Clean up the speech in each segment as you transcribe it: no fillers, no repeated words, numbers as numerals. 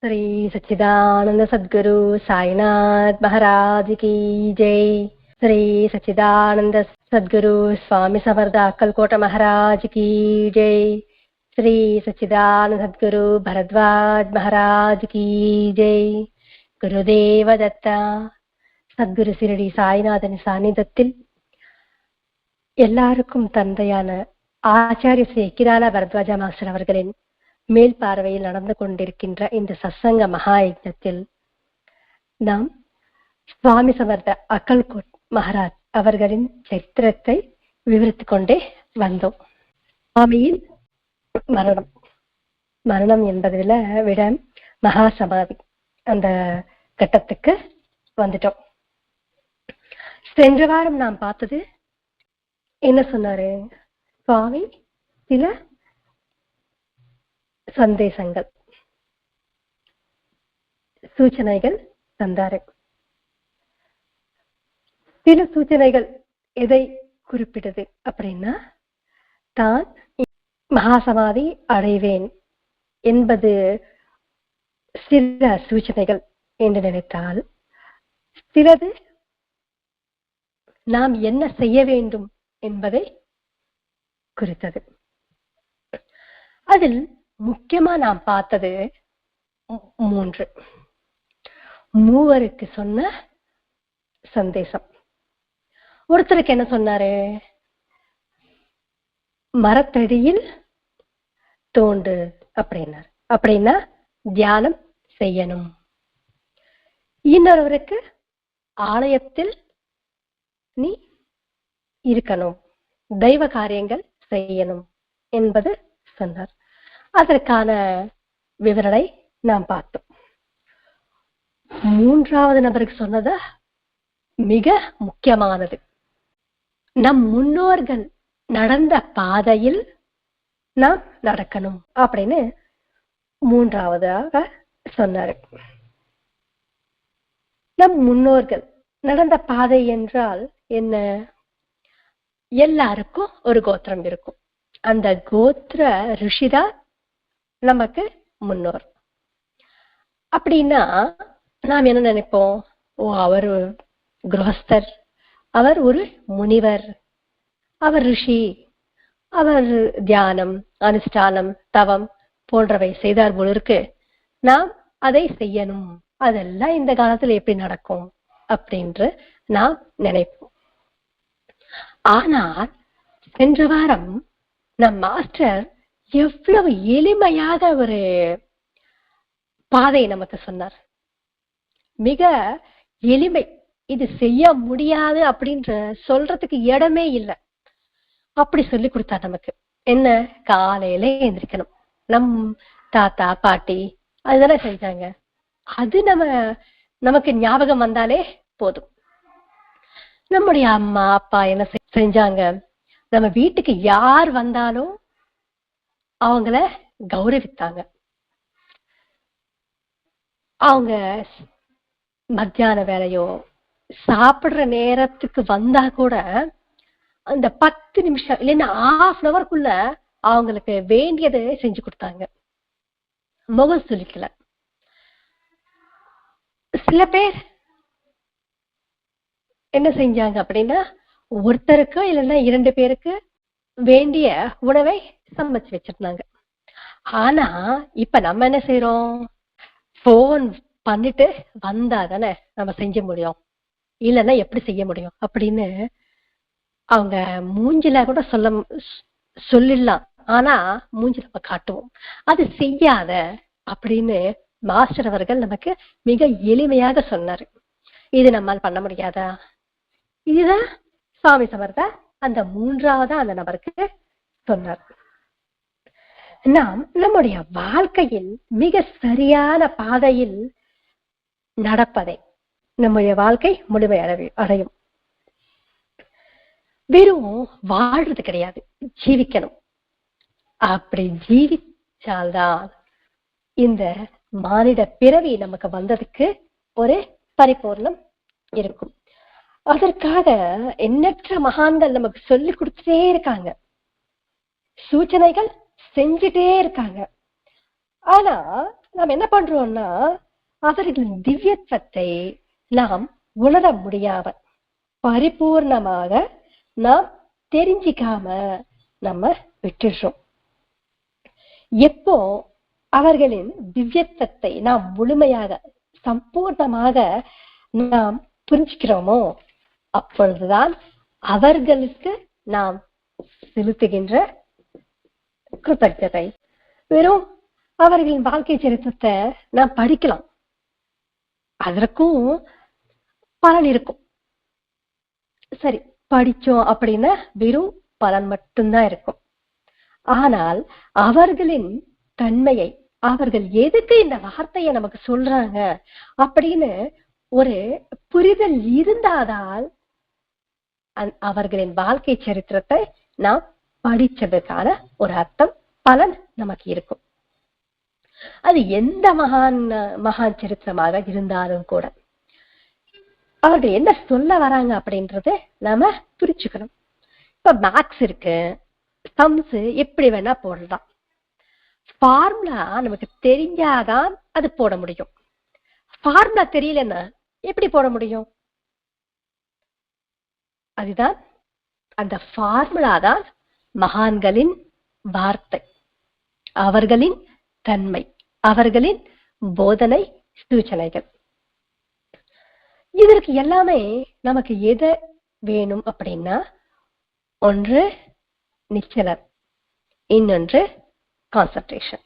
श्री सच्चिदानंद सद्गुरु साईनाथ महाराज की जय। श्री सच्चिदानंद सद्गुरु स्वामी समर्थ अक्कलकोट महाराज की जय। श्री सच्चिदानंद सद्गुरु भरद्वाज महाराज की जय। गुरुदेव दत्ता சத்குரு சிரடி சாய்நாதன் சாநிதத்தில் எல்லாருக்கும் தந்தையான ஆச்சாரிய ஸ்ரீ கிரான பரத்வாஜ மாஸ்டர் அவர்களின் மேல் பார்வையில் நடந்து கொண்டிருக்கின்ற இந்த சத்சங்க மகா யஜ்ஞத்தில் நாம் சுவாமி சமர்த்த அக்கல்கோட் மகாராஜ் அவர்களின் சரித்திரத்தை விவரித்துக் கொண்டே வந்தோம். சுவாமியின் மரணம் என்பதில் விட மகா சமாதி அந்த கட்டத்துக்கு வந்துட்டோம். சென்ற வாரம் நாம் பார்த்தது என்ன சொன்னாரு? சுவாமி சில சந்தேசங்கள் சூச்சனைகள் தந்தாரு. சில சூச்சனைகள் எதை குறிப்பிட்டது அப்படின்னா, தான் மகாசமாதி அடைவேன் என்பது சில சூச்சனைகள் என்று நினைத்தால், சிலது நாம் என்ன செய்ய வேண்டும் என்பதை குறித்தது. அதில் முக்கியமா நாம் பார்த்தது மூவருக்கு சொன்ன சந்தேசம். ஒருத்தருக்கு என்ன சொன்னாரு? மரத்தடியில் தோண்டு அப்படின்னாரு. அப்படின்னா தியானம் செய்யணும். இன்னொருவருக்கு ஆலயத்தில் நீ இருக்கணும், தெய்வ காரியங்கள் செய்யணும் என்பது சொன்னார். அதற்கான விவரணை நாம் பார்த்தோம். மூன்றாவது நபருக்கு சொன்னது மிக முக்கியமானது. நம் முன்னோர்கள் நடந்த பாதையில் நாம் நடக்கணும் அப்படின்னு மூன்றாவதாக சொன்னாரு. நம் முன்னோர்கள் நடந்த பாதை என்றால் என்ன? எல்லாருக்கும் ஒரு கோத்திரம் இருக்கும். அந்த கோத்திர ரிஷிதான் நமக்கு முன்னோர். அப்படின்னா நாம் என்ன நினைப்போம்? ஓ, அவர் கிரகஸ்தர், அவர் ஒரு முனிவர், அவர் ரிஷி, அவர் தியானம், அனுஷ்டானம், தவம் போன்றவை செய்தார் போல இருக்கு, நாம் அதை செய்யணும். அதெல்லாம் இந்த காலத்துல எப்படி நடக்கும் அப்படின்று நாம் நினைப்போம். ஆனால் சென்ற வாரம் நம் மாஸ்டர் எவ்வளவு எளிமையாக ஒரு பாதையை நமக்கு சொன்னார். மிக எளிமை. இது செய்ய முடியாது அப்படின்ற சொல்றதுக்கு இடமே இல்லை. அப்படி சொல்லி கொடுத்தார் நமக்கு. என்ன? காலையில எந்திரிக்கணும். நம் தாத்தா பாட்டி அதெல்லாம் செஞ்சாங்க. அது நமக்கு ஞாபகம் வந்தாலே போதும். நம்முடைய அம்மா அப்பா என்ன செஞ்சாங்க? நம்ம வீட்டுக்கு யார் வந்தாலும் அவங்கள கௌரவித்தாங்க. அவங்க மத்தியான வேலையோ சாப்பிடுற நேரத்துக்கு வந்தா கூட அந்த 10 நிமிஷம் இல்லைன்னா ½ அவங்களுக்கு வேண்டியதை செஞ்சு கொடுத்தாங்க. முகம் சுளிக்கல. சில பேர் என்ன செஞ்சாங்க அப்படின்னா, ஒருத்தருக்கு இல்லைன்னா 2 பேருக்கு வேண்டிய உணவை சமைச்சு வச்சிருந்தாங்க. ஆனா இப்ப நம்ம என்ன செய்யறோம்? போன் பண்ணிட்டு வந்தா தானே நம்ம செஞ்ச முடியும், இல்லைன்னா எப்படி செய்ய முடியும் அப்படின்னு அவங்க மூஞ்சில கூட சொல்லிடலாம். ஆனா மூஞ்சில நம்ம காட்டுவோம். அது செய்யாத அப்படின்னு மாஸ்டர் அவர்கள் நமக்கு மிக எளிமையாக சொன்னாரு. இது நம்மால் பண்ண முடியாதா? இதுதான் சுவாமி சமர்த்த அந்த மூன்றாவதா அந்த நபருக்கு சொன்னார். நாம் நம்முடைய வாழ்க்கையில் மிக சரியான பாதையில் நடப்பதை நம்முடைய வாழ்க்கை முழுமை அடையும். வெறும் வாழ்றது கிடையாது, ஜீவிக்கணும். அப்படி ஜீவிச்சால்தான் இந்த மானிட பிறவி நமக்கு வந்ததுக்கு ஒரு பரிபூர்ணம் இருக்கும். அதற்காக எண்ணற்ற மகான்கள் நமக்கு சொல்லி கொடுத்துட்டே இருக்காங்க, சூச்சனைகள் செஞ்சுட்டே இருக்காங்க. ஆனா நாம் என்ன பண்றோம்னா அவர்களின் திவ்யத்துவத்தை நாம் உணர முடியாம பரிபூர்ணமாக நாம் தெரிஞ்சிக்காம நம்ம விட்டுடுறோம். எப்போ அவர்களின் திவ்யத்துவத்தை நாம் முழுமையாக சம்பூர்ணமாக நாம் புரிஞ்சுக்கிறோமோ அப்பொழுதுதான் அவர்களுக்கு நாம் செலுத்துகின்ற கிருத்தஜதை. வெறும் அவர்களின் வாழ்க்கை சரித்திரத்தை நாம் படிக்கலாம், அதற்கும் பலன் இருக்கும். சரி, படிச்சோம் அப்படின்னா வெறும் பலன் மட்டும்தான் இருக்கும். ஆனால் அவர்களின் தன்மையை, அவர்கள் எதுக்கு இந்த வார்த்தையை நமக்கு சொல்றாங்க அப்படின்னு ஒரு புரிதல் இருந்தாதால் அவர்களின் வாழ்க்கை சரித்திரத்தை நாம் படிச்சதுக்கான ஒரு அர்த்தம், பலன் நமக்கு இருக்கும். அது எந்த மகான் சரித்திரமாக இருந்தாலும் கூட அவர்கள் என்ன சொல்ல வராங்க அப்படின்றத நாம புரிச்சுக்கணும். இப்ப மேக்ஸ் இருக்கு, சம்ஸ் எப்படி வேணா போடலாம். ஃபார்முலா நமக்கு தெரிஞ்சாதான் அது போட முடியும். ஃபார்முலா தெரியலன்னா எப்படி போட முடியும்? அதுதான் அந்த ஃபார்முலா தான் மகான்களின் வார்த்தை, அவர்களின் தன்மை, அவர்களின் போதனை சூச்சனைகள். இதற்கு எல்லாமே நமக்கு எது வேணும் அப்படின்னா, ஒன்று நிச்சலம், இன்னொன்று கான்சன்ட்ரேஷன்.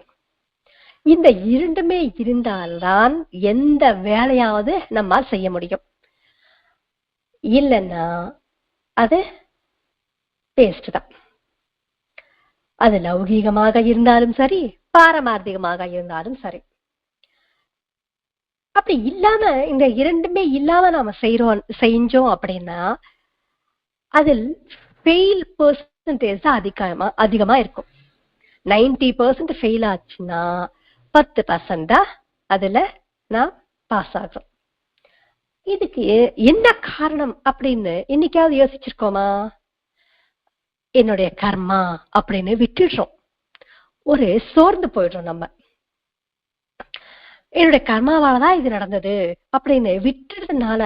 இந்த இரண்டுமே இருந்தால்தான் எந்த வேலையாவது நம்மால் செய்ய முடியும். இல்லைன்னா அது வேஸ்ட் தான். அது லௌகீகமாக இருந்தாலும் சரி, பாரமார்த்திகமாக இருந்தாலும் சரி. அப்படி இல்லாம இந்த இரண்டுமே இல்லாம நாம செஞ்சோம் அப்படின்னா அதில் ஃபெயில் பெர்சன்டேஜ் அதிகமா இருக்கும். 90% ஃபெயில் ஆச்சுன்னா 10% தான் அதுல நான் பாஸ் ஆகும். இதுக்கு என்ன காரணம் அப்படின்னு இன்னைக்காவது யோசிச்சிருக்கோமா? என்னுடைய கர்மா அப்படின்னு விட்டுடுறோம், ஒரு சோர்ந்து போயிடுறோம். நம்ம என்னுடைய கர்மாவாலதான் இது நடந்தது அப்படின்னு விட்டுறதுனால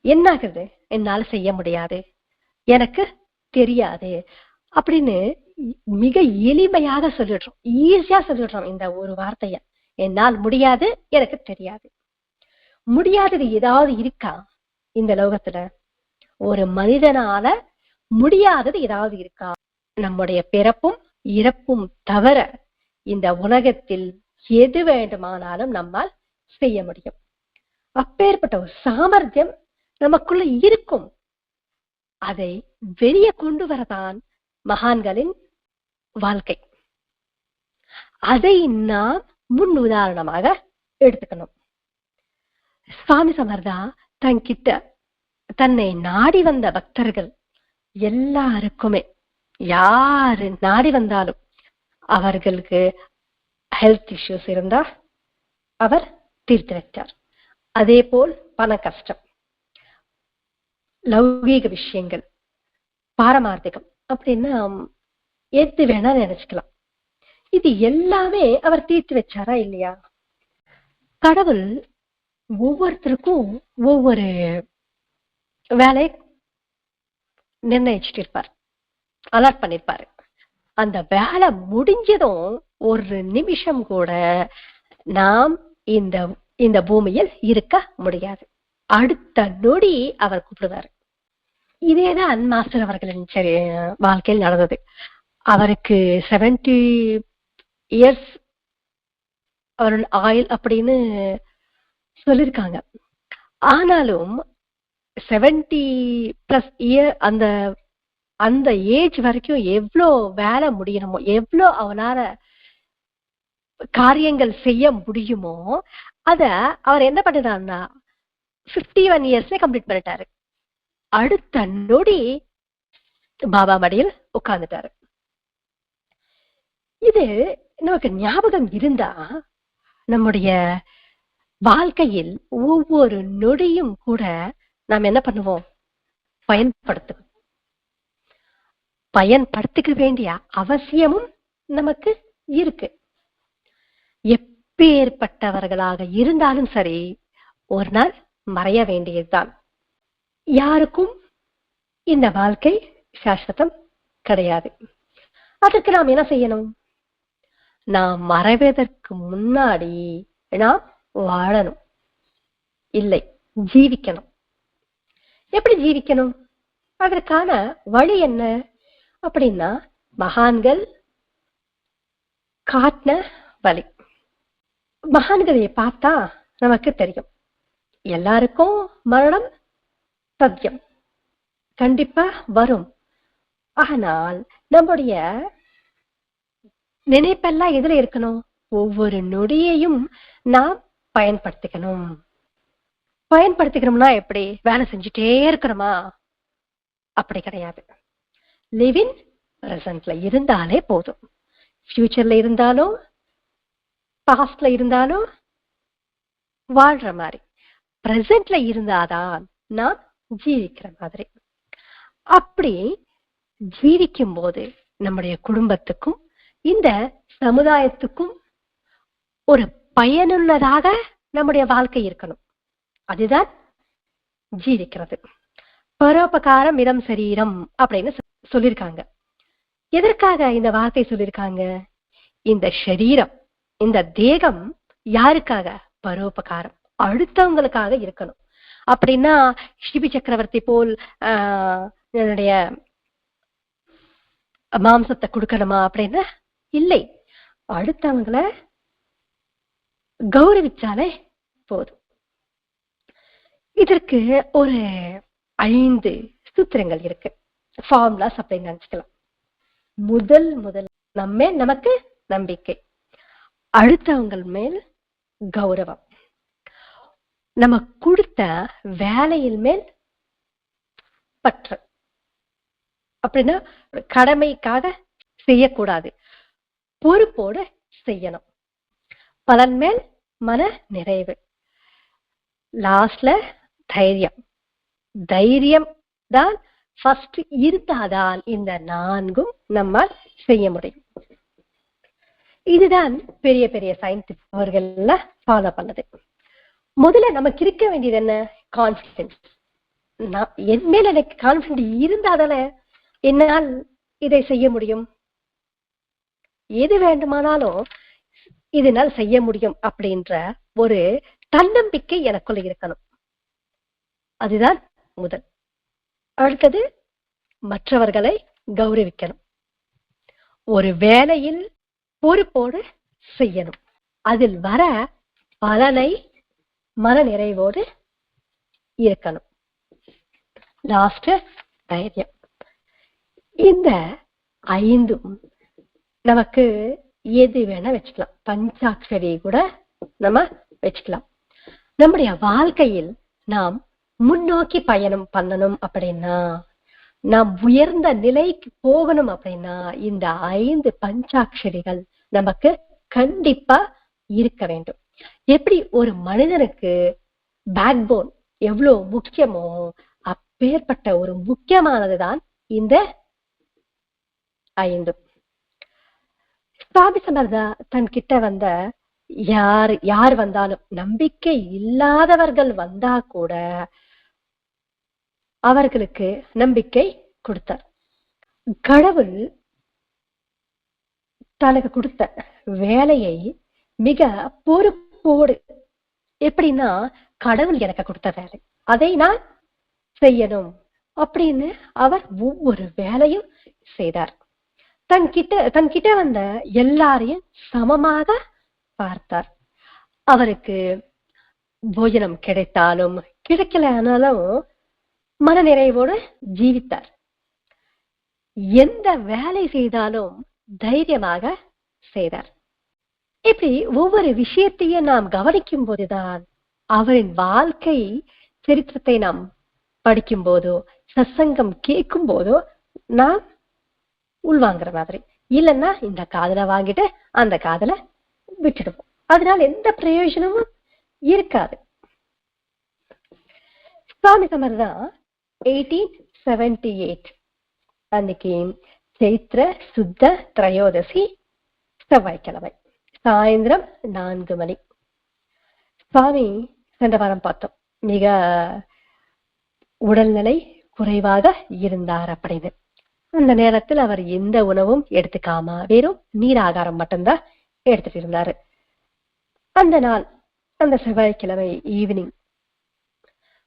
என்ன ஆகுது? என்னால செய்ய முடியாது, எனக்கு தெரியாது அப்படின்னு மிக எளிமையாக சொல்லிடுறோம், ஈஸியா சொல்லிடுறோம் இந்த ஒரு வார்த்தைய. என்னால் முடியாது, எனக்கு தெரியாது. முடியாதது ஏதாவது இருக்கா இந்த லோகத்துல? ஒரு மனிதனால முடியாதது ஏதாவது இருக்கா? நம்முடைய பிறப்பும் இறப்பும் தவிர இந்த உலகத்தில் எது வேண்டுமானாலும் நம்மால் செய்ய முடியும். அப்பேற்பட்ட ஒரு சாமர்த்தியம் நமக்குள்ள இருக்கும். அதை வெளியே கொண்டு வரதான் மகான்களின் வாழ்க்கை. அதை நாம் முன் உதாரணமாக எடுத்துக்கணும். சுவாமி சமர்தா தன்கிட்ட தன்னை நாடி வந்த பக்தர்கள் எல்லாருக்குமே, யாரு நாடி வந்தாலும் அவர்களுக்கு ஹெல்த் இஷ்யூஸ் இருந்தா அவர் தீர்த்து வைத்தார். அதே போல் பண கஷ்டம், லௌகீக விஷயங்கள், பாரமார்த்திகம் அப்படின்னு எது வேணா நினைச்சுக்கலாம். இது எல்லாமே அவர் தீர்த்து வச்சாரா இல்லையா? கடவுள் ஒவ்வொருத்தருக்கும் ஒவ்வொரு வேலையை நிர்ணயிச்சுட்டு இருப்பார், அலர்ட் பண்ணிருப்பாரு. அந்த வேலை முடிஞ்சதும் ஒரு நிமிஷம் கூட நாம் இந்த பூமியில் இருக்க முடியாது. அடுத்த நொடி அவர் கூப்பிடுவார். இதேதான் மாஸ்டர் அவர்களின் வாழ்க்கையில் நடந்தது. அவருக்கு 70 years அவர்கள் ஆயுள் அப்படின்னு சொல்லியிருக்காங்க. ஆனாலும் 70+ year அந்த ஏஜ் வரைக்கும் எவ்வளோ வேலை முடியணுமோ, எவ்வளோ அவனால காரியங்கள் செய்ய முடியுமோ அத அவர் என்ன பண்ணிட்டாருன்னா 51 years கம்ப்ளீட் பண்ணிட்டாரு. அடுத்த நொடி பாபா மடியில் உட்கார்ந்துட்டாரு. இது நமக்கு ஞாபகம் இருந்தா நம்முடைய வாழ்க்கையில் ஒவ்வொரு நொடியும் கூட நாம் என்ன பண்ணுவோம்? பயன்படுத்திக்க வேண்டிய அவசியமும் நமக்கு இருக்கு. எப்பேற்பட்டவர்களாக இருந்தாலும் சரி ஒரு நாள் மறைய வேண்டியதுதான். யாருக்கும் இந்த வாழ்க்கை சாஸ்வதம் கிடையாது. அதற்கு நாம் என்ன செய்யணும்? நாம் மறைவதற்கு முன்னாடி நாம் வாழணும், இல்லை ஜீவிக்கணும். எப்படி ஜீவிக்கணும்? அதற்கான வழி என்ன அப்படின்னா, மகான்கள் காட்டின வழி. மகான்களை பார்த்தா நமக்கு தெரியும், எல்லாருக்கும் மரணம் சத்தியம், கண்டிப்பா வரும். ஆனால் நம்முடைய நினைப்பெல்லாம் எதுல இருக்கணும்? ஒவ்வொரு நொடியையும் நாம் பயன்படுத்திக்கணும். பயன்படுத்திக்கணும்னா எப்படி? வேலை செஞ்சுட்டே இருக்கணுமா? அப்படி கிடையாது. லிவிங் பிரசன்ட்ல இருந்தாலே போதும். ஃபியூச்சர்ல இருந்தாலும் பாஸ்ட்ல இருந்தாலும் வாழ்ற மாதிரி பிரசன்ட்ல இருந்தாதான் நாம் ஜீவிக்கிற மாதிரி. அப்படி ஜீவிக்கும் போது நம்முடைய குடும்பத்துக்கும் இந்த சமுதாயத்துக்கும் ஒரு பயனுள்ளதாக நம்முடைய வாழ்க்கை இருக்கணும். அதுதான் ஜீவிக்கிறது. பரோபகாரம் இடம் சரீரம் அப்படின்னு சொல்லியிருக்காங்க. எதற்காக இந்த வார்த்தை சொல்லியிருக்காங்க? இந்த சரீரம், இந்த தேகம் யாருக்காக? பரோபகாரம், அடுத்தவங்களுக்காக இருக்கணும். அப்படின்னா சிபி சக்கரவர்த்தி போல் என்னுடைய மாம்சத்தை கொடுக்கணுமா அப்படின்னு இல்லை. அடுத்தவங்களை கௌரவிச்சாலே போதும். இதற்கு ஒரு 5 சூத்திரங்கள் இருக்கு, ஃபார்முலாஸ் அப்படின்னு நினைச்சுக்கலாம். முதல் நமக்கு நம்பிக்கை, அடுத்தவங்க மேல் கௌரவம், நம்ம கொடுத்த வேலையில் மேல் பற்று. அப்படின்னா கடமைக்காக செய்யக்கூடாது, பொறுப்போடு செய்யணும். பலன் மேல் மன நிறைவு. லாஸ்ட்ல தைரியம். தைரியம் தான் ஃபர்ஸ்ட் இருந்தாதான் இந்த 4ம் நம்மால் செய்ய முடியும். இதுதான் பெரிய பெரிய சயின்டிஸ்ட் அவர்கள் ஃபாலோ பண்ணது. முதல்ல நமக்கு இருக்க வேண்டியது என்ன? கான்பிடன்ஸ். என் மேல எனக்கு கான்பிடன்ஸ் இருந்தாதானே என்னால் இதை செய்ய முடியும். எது வேண்டுமானாலும் இதனால் செய்ய முடியும் அப்படின்ற ஒரு தன்னம்பிக்கை எனக்குள்ள இருக்கணும். அதுதான் முதல். அடுத்தது மற்றவர்களை கௌரவிக்கணும். ஒரு வேலையில் பொறுப்போடு செய்யணும். அதில் வர பலனை மன நிறைவோடு இருக்கணும். லாஸ்ட் தைரியம். இந்த 5ம் நமக்கு எது வேணா வச்சுக்கலாம். பஞ்சாட்சரி கூட நம்ம வச்சுக்கலாம். நம்முடைய வாழ்க்கையில் நாம் முன்னோக்கி பயணம் பண்ணணும் அப்படின்னா, நாம் உயர்ந்த நிலைக்கு போகணும் அப்படின்னா இந்த 5 பஞ்சாட்சரிகள் நமக்கு கண்டிப்பா இருக்க வேண்டும். எப்படி ஒரு மனிதனுக்கு பேக் போன் எவ்வளவு முக்கியமோ அப்பேற்பட்ட ஒரு முக்கியமானதுதான் இந்த 5. சுவாமி சமர்தா தன் கிட்ட வந்த யார் வந்தாலும், நம்பிக்கை இல்லாதவர்கள் வந்தா கூட அவர்களுக்கு நம்பிக்கை கொடுத்தார். கடவுள் தனக்கு கொடுத்த வேலையை மிக பொறுப்போடு, எப்படின்னா கடவுள் எனக்கு கொடுத்த வேலை அதை நான் செய்யணும் அப்படின்னு அவர் ஒவ்வொரு வேலையும் செய்தார். தன்கிட்ட வந்த எல்லாரையும் சமமாக பார்த்தார். அவருக்கு போஜனம் கிடைத்தாலும் கிடைக்கலனாலும் மன நிறைவோடு ஜீவித்தார். எந்த வேலை செய்தாலும் தைரியமாக செய்தார். இப்படி ஒவ்வொரு விஷயத்தையும் நாம் கவனிக்கும் போதுதான் அவரின் வாழ்க்கை சரித்திரத்தை நாம் படிக்கும் போதோ சத்சங்கம் கேட்கும் போதோ நாம் உள்வாங்குற மாதிரி. இல்லைன்னா இந்த காதலை வாங்கிட்டு அந்த காதலை விட்டுடுவோம். அதனால எந்த பிரயோஜனமும் இருக்காது. சுவாமி சமர்தா 1878 அன்னைக்கு சைத்திர சுத்த திரையோதசி செவ்வாய்க்கிழமை சாயந்தரம் 4 மணி. சுவாமி சென்ற வாரம் பார்த்தோம், மிக உடல்நிலை குறைவாக இருந்தார் அப்படின்னு. அந்த நேரத்தில் அவர் எந்த உணவும் எடுத்துக்காம வெறும் நீர் ஆகாரம் மட்டும்தான் எடுத்துட்டு இருந்தாரு. அந்த நாள், அந்த செவ்வாய்க்கிழமை ஈவினிங்,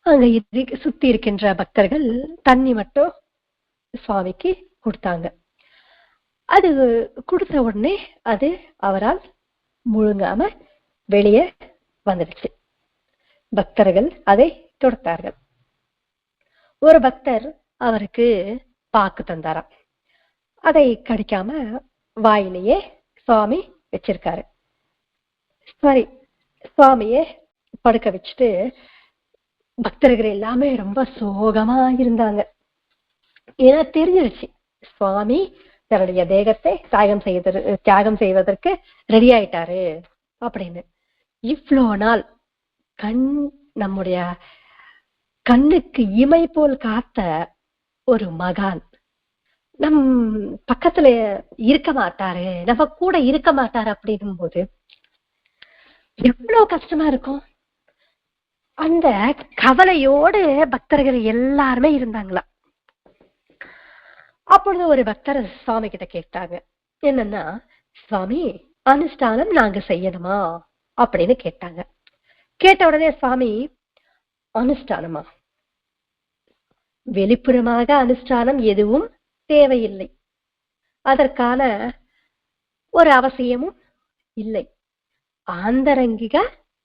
அங்க சுத்தி இருக்கின்ற பக்தர்கள் தண்ணி மட்டும் சுவாமிக்கு கொடுத்தாங்க. அது கொடுத்த உடனே அது அவரால் முழுங்காம வெளியே வந்துடுச்சு. பக்தர்கள் அதை தொடுத்தார்கள். ஒரு பக்தர் அவருக்கு பாக்கு தந்தாராம். அதை கடிக்காம வாயிலேயே சுவாமி வச்சிருக்காரு. சரி, சுவாமியே படுக்க வச்சுட்டு பக்தர்கள் எல்லாமே ரொம்ப சோகமா இருந்தாங்க. ஏன்னா தெரிஞ்சிருச்சு, சுவாமி தன்னுடைய தேகத்தை தியாகம் செய்வதற்கு ரெடி ஆயிட்டாரு அப்படின்னு. இவ்வளோ நாள் நம்முடைய கண்ணுக்கு இமை போல் காத்த ஒரு மகான் நம் பக்கத்துல இருக்க மாட்டாரு, நம்ம கூட இருக்க மாட்டாரு அப்படின்னும் போது எவ்வளவு கஷ்டமா இருக்கும். அந்த கவலையோடு பக்தர்கள் எல்லாருமே இருந்தாங்களா. அப்பொழுது ஒரு பக்தர் சுவாமி கிட்ட கேட்டாங்க, என்னன்னா, சுவாமி அனுஷ்டானம் நாங்க செய்யணுமா அப்படின்னு கேட்டாங்க. கேட்ட உடனே சுவாமி, அனுஷ்டானமா? வெளிப்புறமாக அனுஷ்டானம் எதுவும் தேவையில்லை, அதற்கான ஒரு அவசியமும் இல்லை. ஆந்தரங்கிக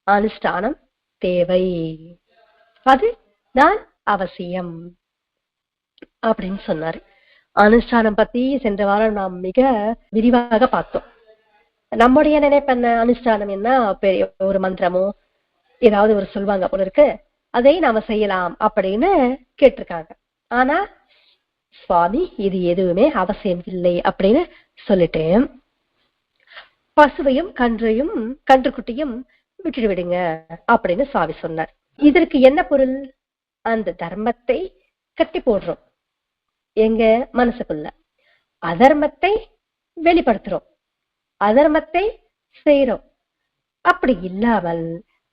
அனுஷ்டானம் தேவை, அது நான் அவசியம் அப்படின்னு சொன்னாரு. அனுஷ்டானம் பத்தி சென்ற வாரம் நாம் மிக விரிவாக பார்த்தோம். நம்முடைய நினைப்பென்ன, அனுஷ்டானம் என்ன, பெரிய ஒரு மந்திரமோ ஏதாவது ஒரு சொல்வாங்க போல இருக்கு, அதை நாம செய்யலாம் அப்படின்னு கேட்டிருக்காங்க. ஆனா சுவாமி இது எதுவுமே அவசியம் இல்லை அப்படின்னு சொல்லிட்டு பசுவையும் கன்றுக்குட்டியும் விட்டுட்டு விடுங்க அப்படின்னு சுவாமி சொன்னார். இதற்கு என்ன பொருள்? அந்த தர்மத்தை கட்டி போடுறோம் எங்க மனசுக்குள்ள, அதர்மத்தை வெளிப்படுத்துறோம், அதர்மத்தை செய்யறோம். அப்படி இல்லாமல்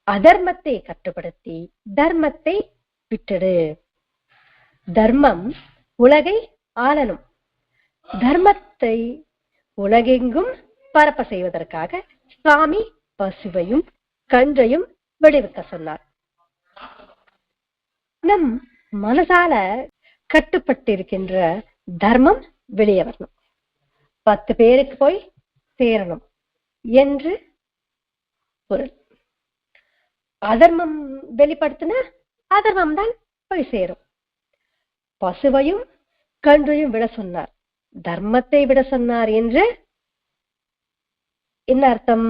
அதர்மத்தை கட்டுப்படுத்தி தர்மத்தை விட்டுடு. தர்மம் உலகை ஆளணும், தர்மத்தை உலகெங்கும் பரப்ப செய்வதற்காக சுவாமி பசுவையும் கன்றையும் விடுவிக்க சொன்னார். நம் மனசால கட்டுப்பட்டிருக்கின்ற தர்மம் வெளியே வரணும், 10 பேருக்கு போய் சேரணும் என்று பொருள். அதர்மம் வெளிப்படுத்தின அதர்மம் தான் போய் சேரும். பசுவையும் கன்றையும் விட சொன்னார், தர்மத்தை விட சொன்னார் என்று என்ன அர்த்தம்?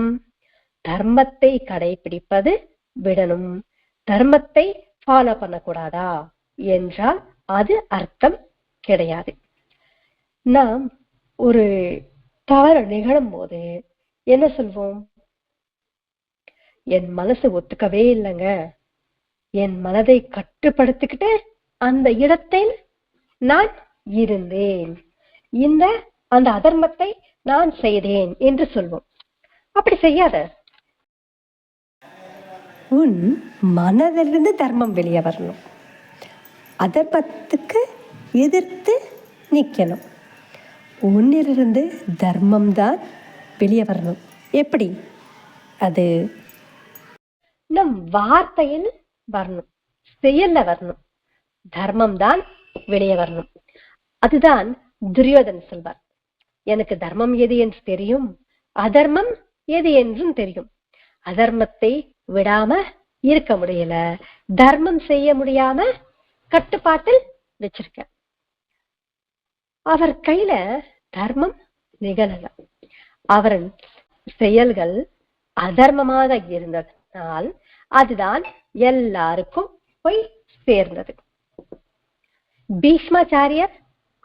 தர்மத்தை கடைபிடிப்பது விடணும், தர்மத்தை ஃபாலோ பண்ணக்கூடாதா என்றால் அது அர்த்தம் கிடையாது. நாம் ஒரு தவறு நிகழும் போது என்ன சொல்வோம்? என் மனசு ஒத்துக்கவே இல்லைங்க, என் மனதை கட்டுப்படுத்திக்கிட்டு அந்த இடத்தில் நான் இருந்தேன், அந்த அதர்மத்தை நான் செய்தேன் என்று சொல்வோம். அப்படி செய்யாத. உன் மனதிலிருந்து தர்மம் வெளியே வரணும், அதர்மத்துக்கு எதிர்த்து நிற்கணும். உன்னிலிருந்து தர்மம் தான் வெளியே வரணும். எப்படி? அது நம் வார்த்தையில் வரணும், செயல்ல வரணும். தர்மம் தான் வெளியே வரணும். அதுதான் துரியோதன் சொல்வார், எனக்கு தர்மம் எது என்று தெரியும், அதர்மம் எது என்றும் தெரியும். அதர்மத்தை விடாம இருக்க முடியல, தர்மம் செய்ய முடியாம கட்டுப்பாட்டில் வச்சிருக்க. அவர் கையில தர்மம் நிகழல, அவரின் செயல்கள் அதர்மமாக இருந்ததால் அதுதான் எல்லாருக்கும் போய் சேர்ந்தது. பீஷ்மாச்சாரியர்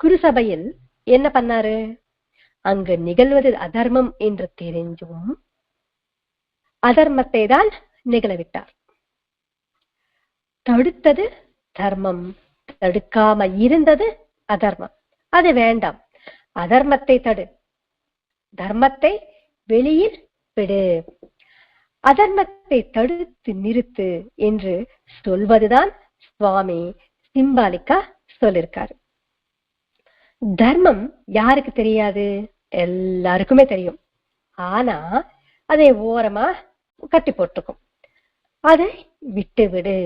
குருசபையில் என்ன பண்ணாரு? அங்கு நிகழ்வது அதர்மம் என்று தெரிஞ்சும் அதர்மத்தை தான் நிகழவிட்டார். தடுத்தது தர்மம், தடுக்காம இருந்தது அதர்மம். அது வேண்டாம், அதர்மத்தை தடு, தர்மத்தை வெளியில் விடு, அதர்மத்தை தடுத்து நிறுத்து என்று சொல்வதுதான் சுவாமி சிம்பாலிக்கா சொல்லிருக்காரு. தர்மம் யாருக்கு தெரியாது? எல்லாருக்குமே தெரியும். ஆனா அதை ஓரமா கட்டி போட்டுக்கும். அதை விட்டு விடு,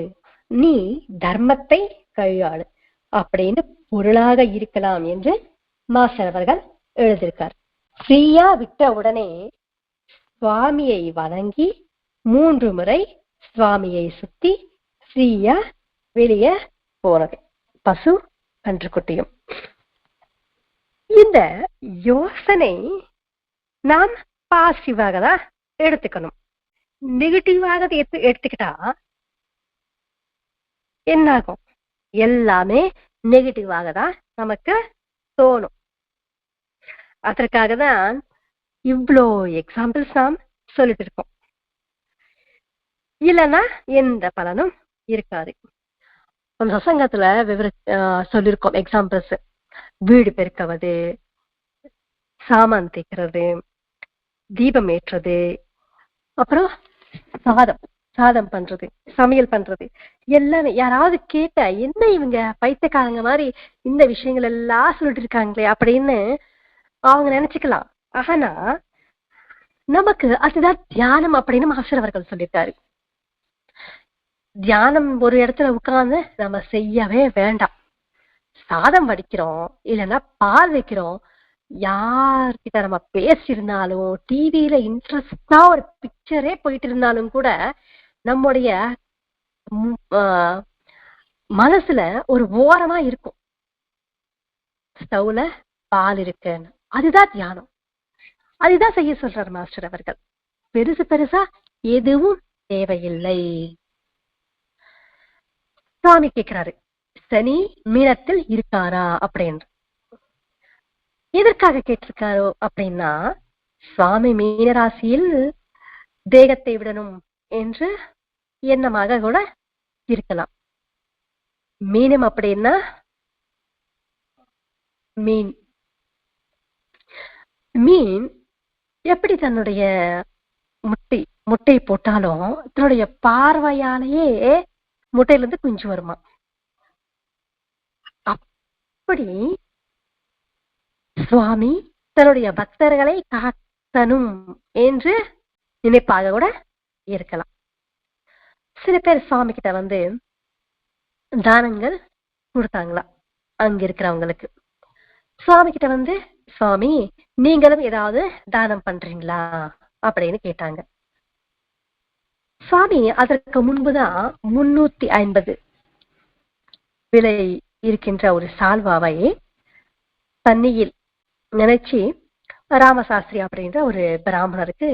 நீ தர்மத்தை கையாளு அப்படின்னு பொருளாக இருக்கலாம் என்று மாஸ்டர் அவர்கள் எழுதியிருக்கார். ஃப்ரீயா விட்ட உடனே சுவாமியை வணங்கி 3 முறை சுவாமியை சுத்தி ஃப்ரீயா வெளியே போனது பசு கன்றுக்குட்டியும். இந்த யோசனை நாம் பாசிட்டிவாக தான் எடுத்துக்கணும். நெகட்டிவாக எடுத்துக்கிட்டா என்னாகும்? எல்லாமே நெகட்டிவாக தான் நமக்கு தோணும். அதற்காக தான் இவ்வளோ எக்ஸாம்பிள்ஸ் நாம் சொல்லிட்டு இருக்கோம். இல்லைன்னா எந்த பலனும் இருக்காது. சசங்கத்துல சொல்லிருக்கோம் எக்ஸாம்பிள்ஸ். வீடு பெருக்குவது, சாமான் தேய்க்கிறது, தீபம் ஏற்றுறது, அப்புறம் சாதம் பண்றது, சமையல் பண்றது எல்லாமே. யாராவது கேட்ட என்ன இவங்க பைத்தியக்காரங்க மாதிரி இந்த விஷயங்கள் எல்லாம் சொல்லிட்டு இருக்காங்களே அப்படின்னு அவங்க நினைச்சுக்கலாம். ஆனா நமக்கு அதுதான் தியானம் அப்படின்னு மாஸ்டர் அவர்கள் சொல்லியிருக்காரு. தியானம் ஒரு இடத்துல உட்கார்ந்து நம்ம செய்யவே வேண்டாம். சாதம் வடிக்கிறோம், இல்லைன்னா பால் வைக்கிறோம், யார்கிட்ட நம்ம பேசியிருந்தாலும், டிவியில இன்ட்ரெஸ்டா ஒரு பிக்சரே போயிட்டு இருந்தாலும் கூட நம்முடைய மனசுல ஒரு ஓரமா இருக்கும் ஸ்டவ்ல பால் இருக்குன்னு. அதுதான் தியானம். அதுதான் செய்ய சொல்றார் மாஸ்டர் அவர்கள். பெருசா எதுவும் தேவையில்லை. சுவாமி கேட்கிறாரு, சனி மீனத்தில் இருக்காரா அப்படின்னு. எதற்காக கேட்டிருக்காரோ அப்படின்னா, சுவாமி மீனராசியில் தேகத்தை விடணும் என்று எண்ணமாக கூட இருக்கலாம். மீனம் அப்படின்னா மீன் எப்படி தன்னுடைய முட்டை போட்டாலும் தன்னுடைய பார்வையாலேயே முட்டையில இருந்து குஞ்சு வருமா. அப்படி சுவாமி தன்னுடைய பக்தர்களை காத்தனும் என்று நினைப்பாக கூட இருக்கலாம். சில பேர் சுவாமி கிட்ட வந்து தானங்கள் கொடுத்தாங்களா அங்க இருக்கிறவங்களுக்கு. சுவாமி கிட்ட வந்து, சுவாமி நீங்களும் ஏதாவது தானம் பண்றீங்களா அப்படின்னு கேட்டாங்க. சுவாமி அதற்கு முன்புதான் 350 விலை இருக்கின்ற ஒரு சால்வாவை தண்ணியில் நினைச்சு ராமசாஸ்திரி அப்படின்ற ஒரு பிராமணருக்கு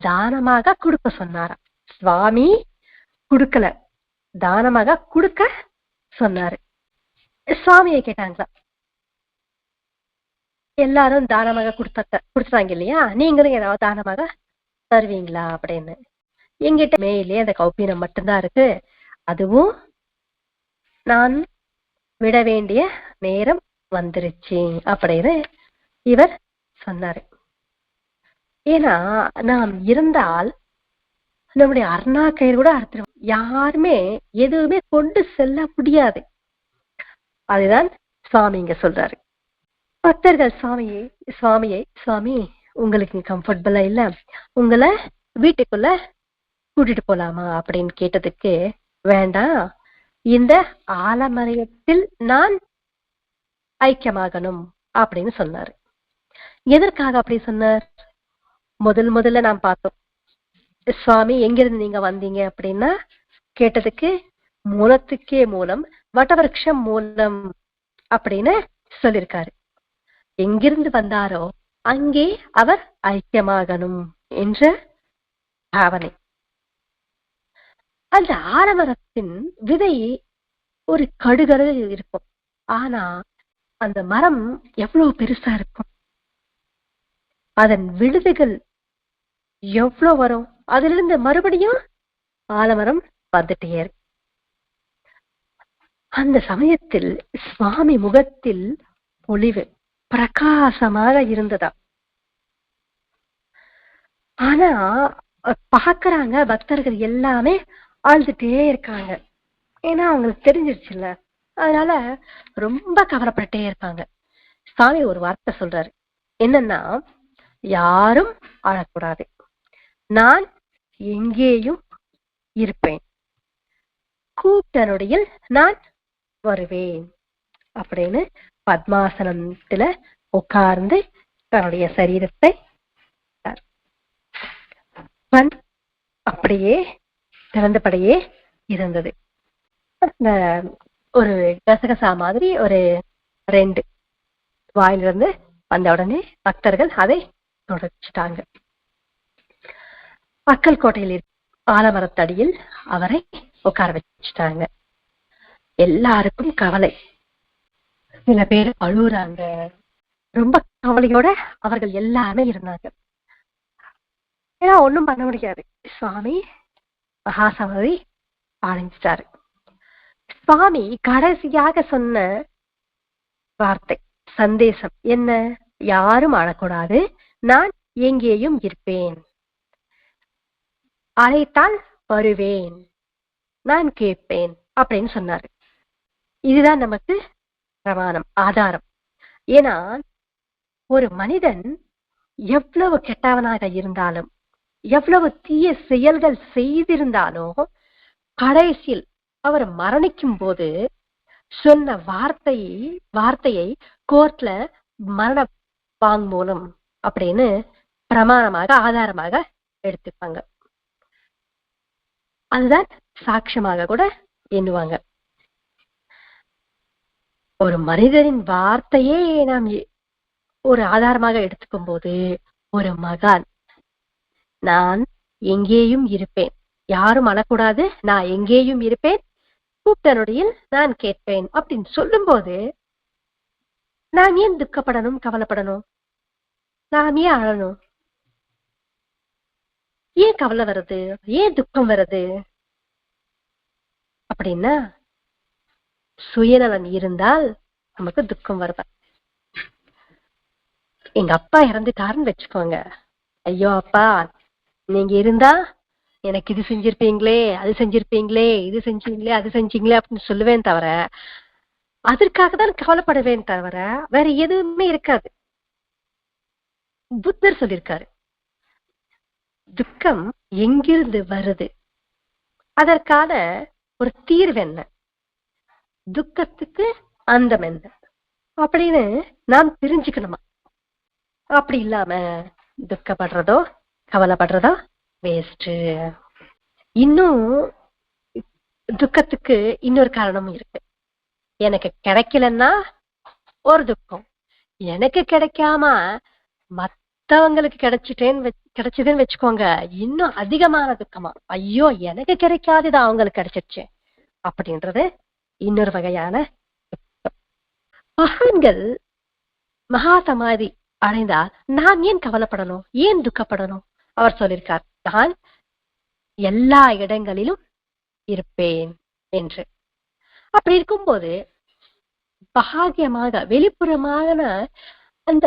தானமாக கொடுக்க சொன்னாராம். சுவாமி கொடுக்கல, தானமாக கொடுக்க சொன்னாரு. சுவாமியை கேட்டாங்களா, எல்லாரும் தானமாக கொடுத்தாங்க இல்லையா, நீங்களும் ஏதாவது தானமாக தருவீங்களா அப்படின்னு. எங்கிட்ட மேலே அந்த கௌபீனம் மட்டும்தான் இருக்கு, அதுவும் நான் விட வேண்டிய நேரம் வந்துருச்சு அப்படின்னு இவர் சொன்னாரு. ஏன்னா நாம் இருந்தால் நம்முடைய அருணா கயிறு கூட அறுத்துருவோம். யாருமே எதுவுமே கொண்டு செல்ல முடியாது. அதுதான் சுவாமி இங்க சொல்றாரு. பக்தர்கள் சுவாமியை சுவாமி உங்களுக்கு கம்ஃபர்டபுளா இல்ல, உங்களை வீட்டுக்குள்ள கூட்டிட்டு போலாமா அப்படின்னு கேட்டதுக்கு, வேண்டாம், இந்த ஆலமரத்தில் நான் ஐக்கியமாகணும் அப்படின்னு சொன்னாரு. எதற்காக அப்படி சொன்னார்? முதல்ல நாம் பார்த்தோம், சுவாமி எங்கிருந்து நீங்க வந்தீங்க அப்படின்னா கேட்டதுக்கு, மூலத்துக்கே மூலம் வட்டவருஷம் மூலம் அப்படின்னு சொல்லியிருக்காரு. எங்கிருந்து வந்தாரோ அங்கே அவர் ஐக்கியமாகணும் என்ற பாவனை. அந்த ஆலமரத்தின் விதை ஒரு கடுகரு இருக்கும், ஆனா அந்த மரம் எவ்வளவு பெருசா இருக்கும், அதன் விழுதுகள் எவ்வளவு வரும், அதுல இருந்து மறுபடியும் ஆலமரம் வந்துட்டே இருக்கு. அந்த சமயத்தில் சுவாமி முகத்தில் பொலிவு பிரகாசமாக இருந்ததா. ஆனா பாக்குறாங்க பக்தர்கள் எல்லாமே ஆழ்ந்துட்டே இருக்காங்க. ஏன்னா அவங்களுக்கு தெரிஞ்சிருச்சுல்ல. அதனால ரொம்ப கவலைப்பட்டே இருக்காங்க. சாமி ஒரு வார்த்தை சொல்றாரு, என்னன்னா, யாரும் அழக்கூடாது, நான் எங்கேயும் இருப்பேன், கூட்டனுடைய நான் வருவேன் அப்படின்னு பத்மாசனத்துல உட்கார்ந்து தன்னுடைய சரீரத்தை அப்படியே திறந்தபடியே இருந்தது. அந்த ஒரு கசகசா மாதிரி ஒரு 2 வாயிலிருந்து வந்த உடனே பக்தர்கள் அதை தொடச்சிட்டாங்க. மக்கள் கோட்டையில் ஆலமரத்தடியில் அவரை உட்கார வச்சுட்டாங்க. எல்லாருக்கும் கவலை. சில பேர் அழுகுறாங்க. ரொம்ப கவலையோட அவர்கள் எல்லாருமே இருந்தாங்க. ஏன்னா ஒண்ணும் பண்ண முடியாது. சுவாமி மகாசமாதி அடைஞ்சிட்டாரு. சுவாமி கடைசியாக சொன்ன வார்த்தை சந்தேசம் என்ன? யாரும் அழக்கூடாது, நான் எங்கேயும் இருப்பேன், அழைத்தால் வருவேன், நான் கேட்பேன் அப்படின்னு சொன்னாரு. இதுதான் நமக்கு பிரமாணம், ஆதாரம். ஏன்னா ஒரு மனிதன் எவ்வளவு கெட்டவனாக இருந்தாலும், எவ்வளவு தீய செயல்கள் செய்திருந்தாலும், கடைசியில் அவர் மரணிக்கும் போது சொன்ன வார்த்தையை கோர்ட்ல மரண வாங்மூலம் அப்படின்னு பிரமாணமாக ஆதாரமாக எடுத்துப்பாங்க. அதுதான் சாட்சியமாக கூட எண்ணுவாங்க. ஒரு மனிதனின் வார்த்தையே நாம் ஒரு ஆதாரமாக எடுத்துக்கும் போது, ஒரு மகான் நான் எங்கேயும் இருப்பேன், யாரும் அழக்கூடாது, நான் எங்கேயும் இருப்பேன், கூட்டனுடைய நான் கேட்பேன் அப்படின்னு சொல்லும் போது நாம் ஏன் துக்கப்படணும், கவலைப்படணும்? நாம் ஏன் அழணும்? ஏன் கவலை வருது, ஏன் துக்கம் வருது அப்படின்னா, சுயநலன் இருந்தால் நமக்கு துக்கம் வருது. எங்க அப்பா இறந்துட்டாருன்னு வச்சுக்கோங்க, ஐயோ அப்பா நீங்க இருந்தா எனக்கு இது செஞ்சிருப்பீங்களே, அது செஞ்சிருப்பீங்களே, இது செஞ்சீங்களே, அது செஞ்சீங்களே அப்படின்னு சொல்லுவேன் தவிர, அதற்காக தான் கவலைப்படுவேன் தவிர வேற எதுவுமே இருக்காது. புத்தர் சொல்லியிருக்காரு, துக்கம் எங்கிருந்து வருது, அதற்கான ஒரு தீர்வு என்ன, துக்கத்துக்கு அந்தம் என்ன அப்படின்னு நாம் தெரிஞ்சுக்கணுமா. அப்படி இல்லாம துக்கப்படுறதோ கவலைப்படுறதோ வேஸ்ட். இன்னும் துக்கத்துக்கு இன்னொரு காரணமும் இருக்கு. எனக்கு கிடைக்கலன்னா ஒரு துக்கம், எனக்கு கிடைக்காம மத்தவங்களுக்கு கிடைச்சதுன்னு வச்சுக்கோங்க, இன்னும் அதிகமான துக்கமா, ஐயோ எனக்கு கிடைக்காதது அவங்களுக்கு கிடைச்சிருச்சு அப்படின்றது இன்னொரு வகையான துக்கம். மகான்கள் மகா சமாதி அடைந்தால் நான் ஏன் கவலைப்படணும், ஏன் துக்கப்படணும்? அவர் சொல்லியிருக்கார், நான் எல்லா இடங்களிலும் இருப்பேன் என்று. அப்படி இருக்கும்போது பாகியமாக வெளிப்புறமான அந்த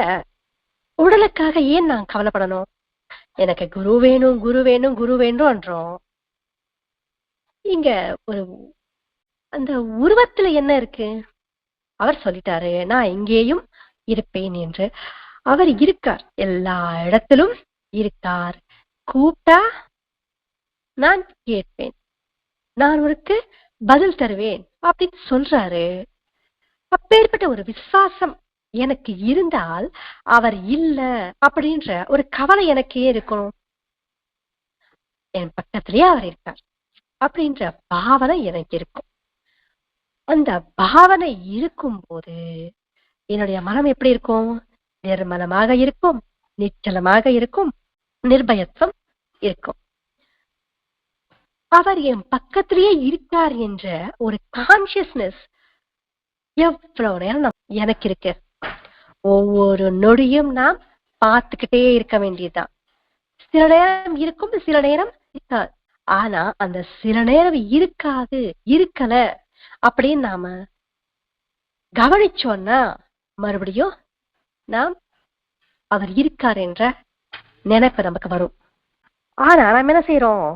உடலுக்காக ஏன் நான் கவலைப்படணும்? எனக்கு குரு வேணும், குரு வேணும், குரு வேண்டும் என்றோம். இங்க ஒரு அந்த உருவத்துல என்ன இருக்கு? அவர் சொல்லிட்டாரு, நான் எங்கேயும் இருப்பேன் என்று. அவர் இருக்கார், எல்லா இடத்திலும் இருக்கார். கூப்பிட்டா நான் கேட்பேன், நான் உனக்கு பதில் தருவேன் அப்படின்னு சொல்றாரு. அப்பேற்பட்ட ஒரு விசுவாசம் எனக்கு இருந்தால், அவர் இல்ல அப்படின்ற ஒரு கவலை எனக்கு ஏன் இருக்கணும்? என் பக்கத்திலேயே அவர் இருக்கார் அப்படின்ற பாவனை எனக்கு இருக்கும். அந்த பாவனை இருக்கும் போது என்னுடைய மனம் எப்படி இருக்கும்? நிர்மலமாக இருக்கும், நிச்சலமாக இருக்கும், நிர்பயத்துவம் இருக்கும். அவர் என் பக்கத்திலேயே இருக்கார் என்ற ஒரு கான்சியஸ்னஸ் எவ்வளவு நேரம் எனக்கு இருக்கு. ஒவ்வொரு நொடியும் நாம் பார்த்துக்கிட்டே இருக்க வேண்டியதுதான். சில நேரம் இருக்கும், சில நேரம் இருக்காது. ஆனா அந்த சில நேரம் இருக்காது, இருக்கல அப்படின்னு நாம கவனிச்சோம்னா மறுபடியும் நாம் அவர் இருக்கார் என்ற நினைப்பு நமக்கு வரும். ஆனா நம்ம என்ன செய்யறோம்,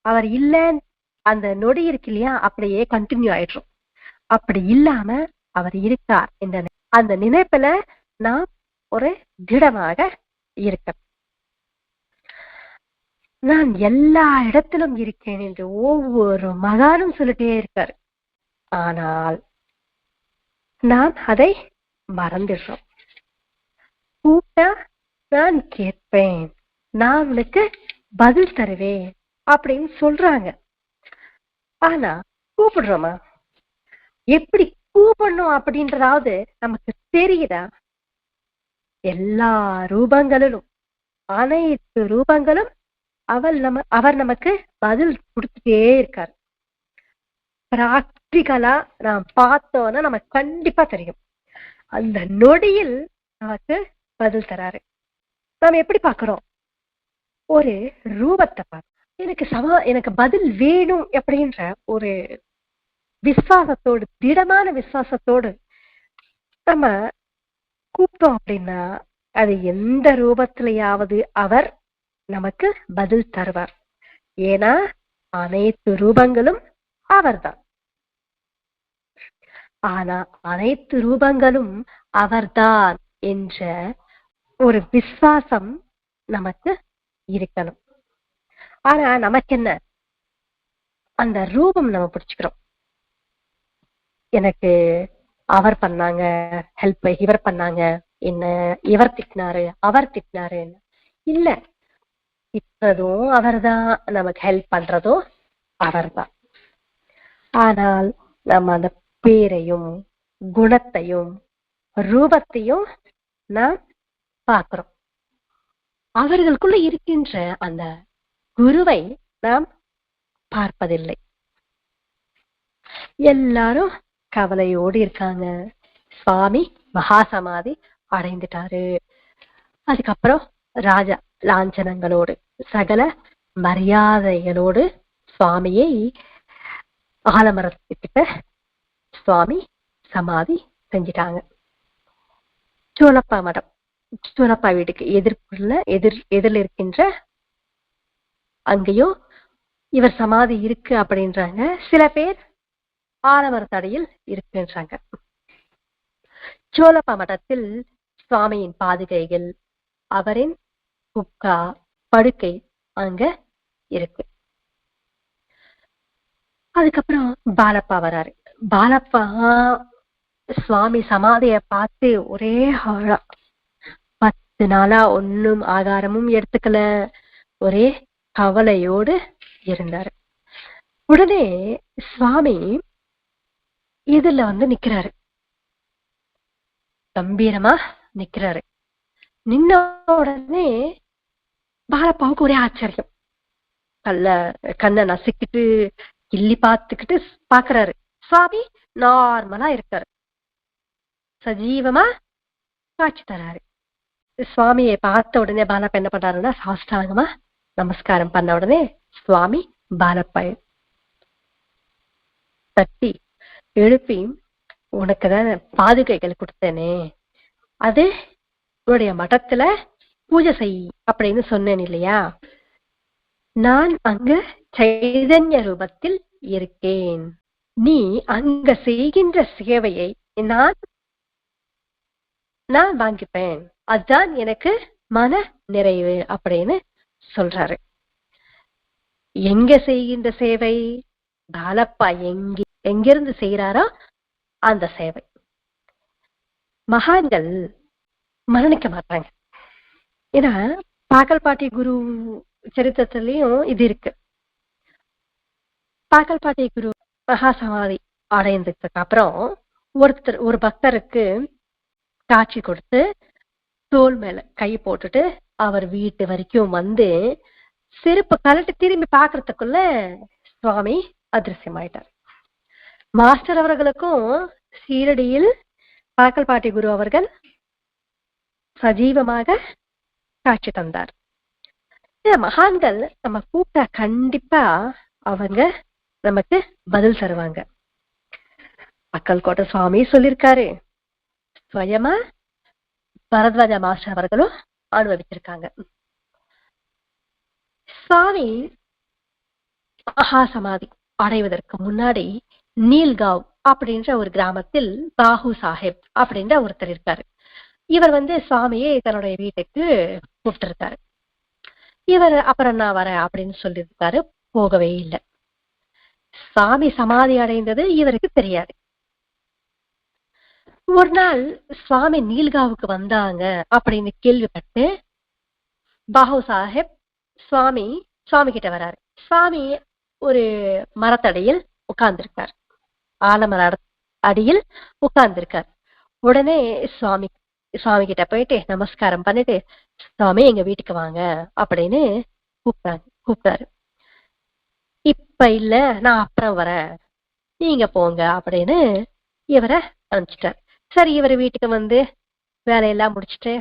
அவர் இல்லன்னு அந்த நொடி இருக்கு இல்லையா, அப்படியே கண்டினியூ ஆயிடுறோம். அப்படி இல்லாம அவர் இருக்கார் என்ற அந்த நினைப்புல நாம் ஒரு திடமாக இருக்க. நான் எல்லா இடத்திலும் இருக்கேன் என்று ஒவ்வொரு மகானும் சொல்லிட்டே இருக்காரு. ஆனால் நாம் அதை மறந்துடுறோம். கூப்பிட்டா நான் கேட்பேன், நான் உனக்கு பதில் தருவேன் அப்படின்னு சொல்றாங்க. ஆனா கூப்பிடுறோமா? எப்படி கூப்பிடணும் அப்படின்றதாவது நமக்கு தெரியுதா? எல்லா ரூபங்களிலும், அனைத்து ரூபங்களும் அவர் நமக்கு பதில் கொடுத்துட்டே இருக்காரு. பிராக்டிகலா நாம் பார்த்தோம்னா நமக்கு கண்டிப்பா தெரியும், அந்த நொடியில் நமக்கு பதில் தராரு. நாம் எப்படி பாக்குறோம்? ஒரு ரூபத்தை பார்க்க எனக்கு பதில் வேணும் அப்படின்ற ஒரு விசுவாசத்தோடு, திடமான விசுவாசத்தோடு நம்ம கூப்பிட்டோம் அப்படின்னா அது எந்த ரூபத்திலேயாவது அவர் நமக்கு பதில் தருவார். ஏன்னா அனைத்து ரூபங்களும் அவர்தான். ஆனா அனைத்து ரூபங்களும் அவர்தான் என்ற ஒரு விசுவாசம் நமக்கு இருக்கணும். ஆனா நமக்கு என்ன, அந்த ரூபம் நம்ம பிடிச்சுக்கிறோம். எனக்கு அவர் பண்ணாங்க ஹெல்ப், இவர் பண்ணாங்க, என்ன இவர் திட்டினாரு, அவர் திட்டினாரு. இல்ல, திட்டுறதும் அவர்தான், நமக்கு ஹெல்ப் பண்றதும் அவர்தான். ஆனால் நம்ம அந்த பேரையும் குணத்தையும் ரூபத்தையும் நாம் பார்க்கிறோம். அவர்களுக்குள்ள இருக்கின்ற அந்த குருவை நாம் பார்ப்பதில்லை. எல்லாரும் கவலையோடு இருக்காங்க. சுவாமி மகாசமாதி அடைந்துட்டாரு. அதுக்கப்புறம் ராஜா லாஞ்சனங்களோடு சகல மரியாதைகளோடு சுவாமியை ஆலமரத்துக்கிட்ட சுவாமி சமாதி செஞ்சிட்டாங்க. சோழப்பா மடம், சோழப்பா வீட்டுக்கு எதிரில் இருக்கின்ற அங்கேயும் இவர் சமாதி இருக்கு அப்படின்றாங்க. சில பேர் ஆலமரத்தடியில் இருக்குன்றாங்க. சோழப்பா மடத்தில் சுவாமியின் பாதுகைகள், அவரின் குக்கா படுக்கை அங்க இருக்கு. அதுக்கப்புறம் பாலப்பா வராரு. பாலப்பா சுவாமி சமாதிய பார்த்து ஒரே 10 நாளா ஒன்னும் ஆகாரமும் எடுத்துக்கல, ஒரே கவலையோடு இருந்தாரு. உடனே சுவாமி இதுல நிக்கிறாரு, கம்பீரமா நிக்கிறாரு. நின்ன உடனே பாலப்பாவுக்கு ஒரே ஆச்சரியம். கண்ணை நசுக்கிட்டு கிள்ளி பார்த்துக்கிட்டு பாக்குறாரு. சுவாமி நார்மலா இருக்காரு, சஜீவமா காட்சி தராரு. சுவாமியை பார்த்த உடனே பாலப்பா என்ன பண்றாருன்னா, சாஷ்டாங்கமா நமஸ்காரம் பண்ண உடனே சுவாமி பாலப்பாய தட்டி எழுப்பி, உனக்குதான் பாதுகைகள் கொடுத்தேனே, அது உன்னுடைய மடத்துல பூஜை செய் அப்படின்னு சொன்னேன் இல்லையா, நான் அங்க சைதன்ய ரூபத்தில் இருக்கேன், நீ அங்க செய்கின்ற சேவையை நான் வாங்கிப்பேன், அதுதான் எனக்கு மன நிறைவு அப்படின்னு சொல்றாரு. எங்க செய்கின்ற சேவை? பாலப்பா எங்கிருந்து செய்யறாரோ அந்த சேவை. மகான்கள் மரணிக்க மாட்டாங்க. ஏன்னா பாக்கல்பாட்டி குரு சரித்திரத்திலையும் இது இருக்கு. பாக்கல்பாட்டி குரு மகாசமாதி அடைந்ததுக்கு அப்புறம் ஒரு பக்தருக்கு காட்சி கொடுத்து தோல் மேல கை போட்டுட்டு அவர் வீட்டு வரைக்கும் வந்து செருப்பு கலட்டு திரும்பி பாக்குறதுக்குள்ள சுவாமி அதிர்ஷ்யமாயிட்டார். மாஸ்டர் அவர்களுக்கும் சீரடியில் பாக்கல்பாட்டி குரு அவர்கள் சஜீவமாக காட்சி தந்தார். மகான்கள் நம்ம கூப்பிட்டா கண்டிப்பா அவங்க நமக்கு பதில் தருவாங்க. அக்கல்கோட்டை சுவாமி சொல்லியிருக்காரு, ஸ்வயமா பரத்வாஜ மாஸ்டர் அவர்களும் அனுபவிச்சிருக்காங்க. சுவாமி மகா சமாதி அடைவதற்கு முன்னாடி நீல்காவ் அப்படின்ற ஒரு கிராமத்தில் பாஹு சாஹிப் அப்படின்ற ஒருத்தர் இருக்காரு. இவர் சுவாமியை தன்னுடைய வீட்டுக்கு கூப்பிட்டு இருக்காரு. இவர் அப்புறம் நான் வரேன் அப்படின்னு சொல்லியிருக்காரு. போகவே இல்லை. சுவாமி சமாதி அடைந்தது இவருக்கு தெரியாது. ஒரு நாள் சுவாமி நீல்காவுக்கு வந்தாங்க அப்படின்னு கேள்விப்பட்டு பாஹு சாஹிப் சுவாமி கிட்ட வராரு. சுவாமி ஒரு மரத்தடியில் உட்கார்ந்திருக்கார். ஆலமர அடியில் உட்கார்ந்திருக்கார். உடனே சுவாமி கிட்ட போயிட்டு நமஸ்காரம் பண்ணிட்டு, சுவாமி எங்க வீட்டுக்கு வாங்க அப்படின்னு கூப்பிட்டாரு. இப்ப இல்ல, நான் அப்புறம் வரேன், நீங்க போங்க அப்படின்னு இவரை அனுப்பிச்சிட்டார். சரி, இவர் வீட்டுக்கு வேலையெல்லாம் முடிச்சுட்டு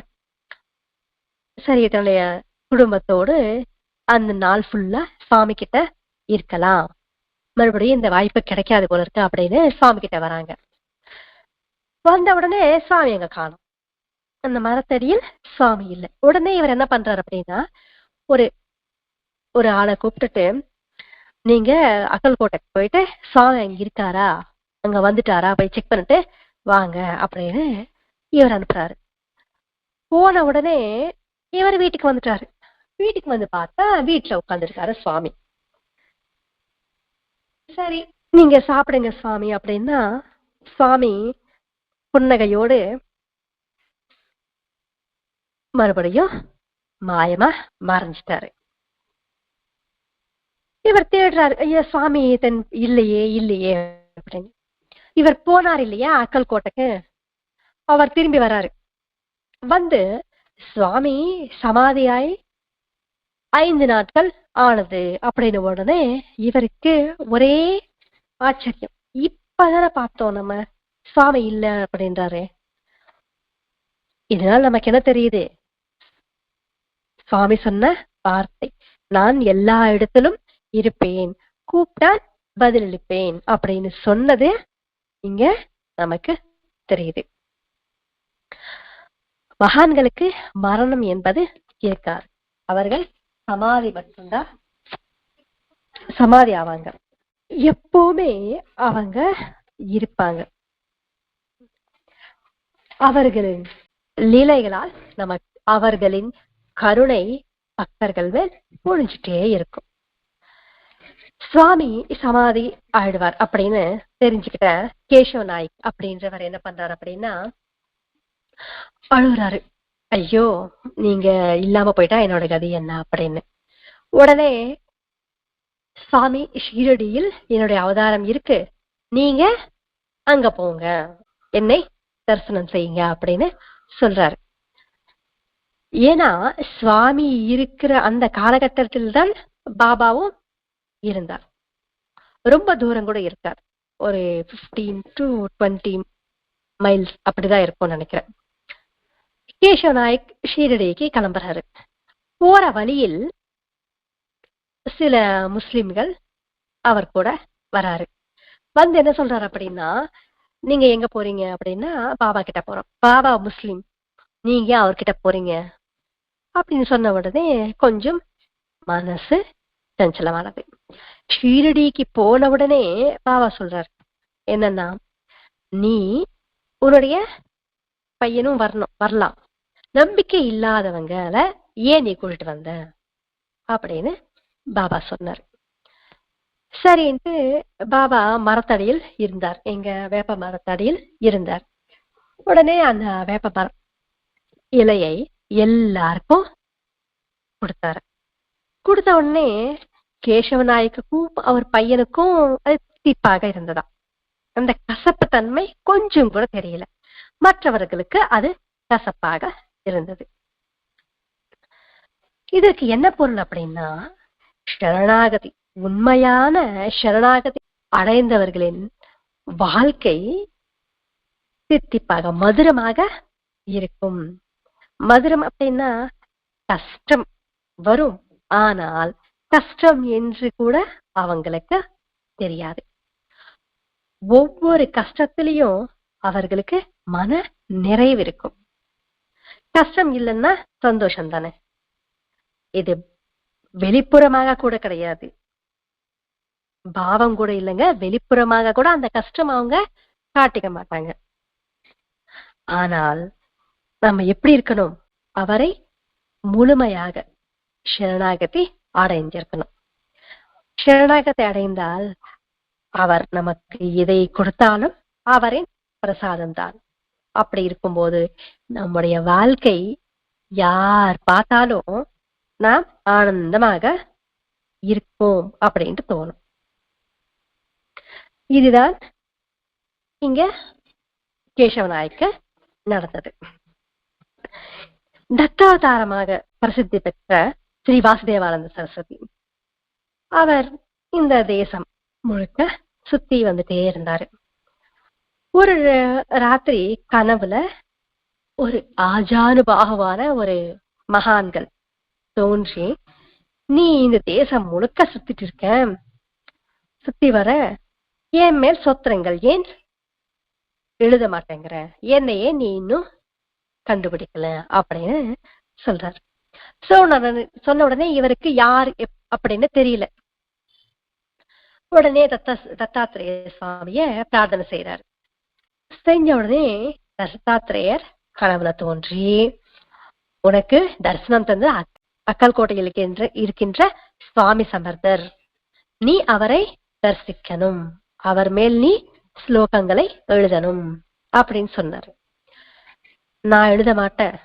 சரி தன்னுடைய குடும்பத்தோடு அந்த நாள் ஃபுல்லா சுவாமி கிட்ட இருக்கலாம், மறுபடியும் இந்த வாய்ப்பு கிடைக்காது போல இருக்கு அப்படின்னு சுவாமி கிட்ட வராங்க. வந்த உடனே சுவாமி அங்க காணும். அந்த மரத்தடியில் சுவாமி இல்லை. உடனே இவர் என்ன பண்றாரு அப்படின்னா, ஒரு ஆளை கூப்பிட்டுட்டு, நீங்க அக்கல்கோட்டைக்கு போயிட்டு சுவாமி அங்க இருக்காரா, அங்க வந்துட்டாரா போய் செக் பண்ணிட்டு வாங்க அப்படின்னு இவர் அனுப்புறாரு. போன உடனே இவர் வீட்டுக்கு வந்துட்டாரு. வீட்டுக்கு பார்த்தா வீட்டுல உட்காந்துருக்காரு சுவாமி. சரி, நீங்க சாப்பிடுங்க சுவாமி அப்படின்னா சுவாமி புன்னகையோடு மறுபடியும் மாயமா மறைஞ்சிட்டாரு. இவர் தேடுறாரு, ஐயா சுவாமி இல்லையே இல்லையே அப்படின்னு. இவர் போனார் இல்லையா அக்கல்கோட்டைக்கு, அவர் திரும்பி வராரு. சுவாமி சமாதியாய் 5 நாட்கள் ஆனது அப்படின்னு உடனே இவருக்கு ஒரே ஆச்சரியம். இப்பதானே பார்த்தோம் நம்ம சுவாமி இல்ல அப்படின்றாரு. இதனால நமக்கு என்ன தெரியுது? சுவாமி சொன்ன வார்த்தை, நான் எல்லா இடத்திலும் இருப்பேன், கூப்பிட்டால் பதிலளிப்பேன் அப்படின்னு சொன்னது இங்க நமக்கு தெரியுது. மகான்களுக்கு மரணம் என்பது இருக்காது. அவர்கள் சமாதி மட்டும்தான் சமாதி ஆவாங்க. எப்பவுமே அவங்க இருப்பாங்க. அவர்களின் லீலைகளால் நமக்கு அவர்களின் கருணை பக்தர்கள் மேல் பொழிஞ்சிட்டே இருக்கும். சுவாமி சமாதி ஆயிடுவார் அப்படின்னு தெரிஞ்சுக்கிட்ட கேசவ நாயக் அப்படின்றவர் என்ன பண்றாரு அப்படின்னா, அழுகுறாரு. ஐயோ, நீங்க இல்லாம போயிட்டா என்னோட கதி என்ன அப்படின்னு. உடனே சுவாமி ஷீரடியில் என்னுடைய அவதாரம் இருக்கு, நீங்க அங்க போங்க, என்னை தரிசனம் செய்யுங்க அப்படின்னு சொல்றாரு. ஏன்னா சுவாமி இருக்கிற அந்த காலகட்டத்தில் தான் பாபாவும் இருந்தார். ரொம்ப தூரம் கூட இருக்கார், ஒரு 15 to 20 மைல்ஸ் அப்படிதான் இருக்கும்னு நினைக்கிறேன். கேசவ நாயக் ஷீரடிக்கு கிளம்புறாரு. போற வழியில் சில முஸ்லிம்கள் அவர் கூட வராரு. என்ன சொல்றாரு அப்படின்னா, நீங்க எங்க போறீங்க அப்படின்னா, பாபா கிட்ட போறோம். பாபா முஸ்லிம், நீங்க அவர்கிட்ட போறீங்க அப்படின்னு சொன்ன உடனே கொஞ்சம் மனசு சஞ்சலமானது. ஷீரடிக்கு போன உடனே பாபா சொல்றாரு என்னன்னா, நீ உன்னுடைய பையனும் வரலாம், நம்பிக்கை இல்லாதவங்களை ஏன் நீ கூட்டிட்டு வந்த அப்படின்னு பாபா சொன்னார். சரின்ட்டு பாபா மரத்தடியில் இருந்தார், எங்க வேப்ப மரத்தடியில் இருந்தார். உடனே அந்த வேப்ப மர இலையை எல்லாருக்கும் கொடுத்தாரு. கொடுத்த உடனே கேசவ நாயக்குக்கும் அவர் பையனுக்கும் அது திப்பாக இருந்ததா. அந்த கசப்பு தன்மை கொஞ்சம் கூட தெரியல, மற்றவர்களுக்கு அது கசப்பாக இருந்தது. இதற்கு என்ன பொருள் அப்படின்னா, சரணாகதி, உண்மையான சரணாகதி அடைந்தவர்களின் வாழ்க்கை தித்திப்பாக மதுரமாக இருக்கும். மதுரம் அப்படின்னா கஷ்டம் வரும், ஆனால் கஷ்டம் என்று கூட அவங்களுக்கு தெரியாது. ஒவ்வொரு கஷ்டத்திலையும் அவர்களுக்கு மன நிறைவு இருக்கும். கஷ்டம் இல்லைன்னா சந்தோஷம் தானே. இது வெளிப்புறமாக கூட கிடையாது, பாவம் கூட இல்லைங்க, வெளிப்புறமாக கூட அந்த கஷ்டம் அவங்க காட்டிக்க மாட்டாங்க. ஆனால் நம்ம எப்படி இருக்கணும், அவரை முழுமையாக சரணாகதி அடைஞ்சிருக்கணும். சரணாகதி அடைந்தால் அவர் நமக்கு எதை கொடுத்தாலும் அவரின் பிரசாதம் தான். அப்படி இருக்கும்போது நம்முடைய வாழ்க்கை யார் பார்த்தாலும் நாம் ஆனந்தமாக இருப்போம் அப்படின்ட்டு தோணும். இதுதான் இங்க கேசவநாயக்க நடந்தது. தத்தாவதாரமாக பிரசித்தி பெற்ற ஸ்ரீ வாசுதேவானந்த சரஸ்வதி அவர் இந்த தேசம் முழுக்க சுத்தி வந்துட்டே இருந்தாரு. ஒரு ராத்திரி கனவுல ஒரு ஆஜானுபாகுவான ஒரு மகான்கள் தோன்றி, நீ இந்த தேசம் முழுக்க சுத்திட்டு இருக்க, சுத்தி வர என் மேல் சொத்திரங்கள் ஏன் எழுத மாட்டேங்கிற, என்னையே நீ இன்னும் கண்டுபிடிக்கல அப்படின்னு சொல்றாரு. சொன்ன உடனே இவருக்கு யார் அப்படின்னு தெரியல. உடனே தத்தாத்திரேய சுவாமிய பிரார்த்தனை செய்யறாரு. செஞ்ச உடனே தத்தாத்திரேயர் கனவுல தோன்றி, உனக்கு தரிசனம் தந்து அக்கல்கோட்டையில் இருக்கின்ற சுவாமி சமர்த்தர், நீ அவரை தரிசிக்கணும், அவர் மேல் நீ ஸ்லோகங்களை எழுதணும் அப்படின்னு சொன்னாரு. நான் எழுத மாட்டேன்,